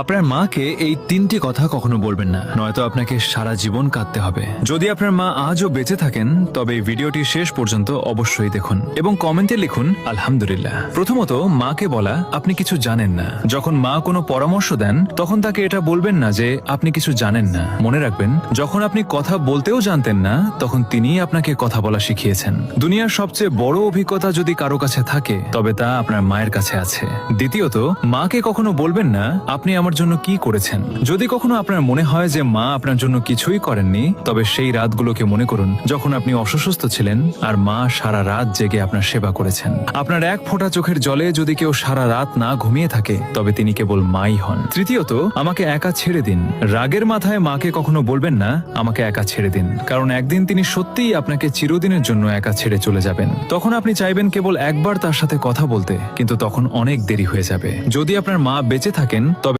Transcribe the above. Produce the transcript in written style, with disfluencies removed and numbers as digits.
আপনার মাকে এই তিনটি কথা কখনো বলবেন না, নয়তো আপনাকে সারা জীবন কাঁদতে হবে। যদি আপনার মা আজও বেঁচে থাকেন তবে এই ভিডিওটি শেষ পর্যন্ত অবশ্যই দেখুন এবং কমেন্টে লিখুন আলহামদুলিল্লাহ। প্রথমত, মাকে বলা আপনি কিছু জানেন না। যখন মা কোনো পরামর্শ দেন তখন তাকে এটা বলবেন না যে আপনি কিছু জানেন না। মনে রাখবেন, যখন আপনি কথা বলতেও জানতেন না তখন তিনিই আপনাকে কথা বলা শিখিয়েছেন। দুনিয়ার সবচেয়ে বড় অভিজ্ঞতা যদি কারো কাছে থাকে তবে তা আপনার মায়ের কাছে আছে। দ্বিতীয়ত, মাকে কখনো বলবেন না আপনি আমার জন্য কি করেছেন। যদি কখনো আপনার মনে হয় যে মা আপনার জন্য কিছুই করেননি, তবে সেই রাতগুলোকে মনে করুন যখন আপনি অসুস্থ ছিলেন আর মা সারা রাত জেগে আপনার সেবা করেছেন। আপনার এক ফোঁটা চোখের জলে যদি কেউ সারা রাত না ঘুমিয়ে থাকে তবে তিনি কেবল মাই হন। তৃতীয়ত, আমাকে একা ছেড়ে দিন। রাগের মাথায় মাকে কখনো বলবেন না আমাকে একা ছেড়ে দিন, কারণ একদিন তিনি সত্যিই আপনাকে চিরদিনের জন্য একা ছেড়ে চলে যাবেন। তখন আপনি চাইবেন কেবল একবার তার সাথে কথা বলতে, কিন্তু তখন অনেক দেরি হয়ে যাবে। যদি আপনার মা বেঁচে থাকেন তবে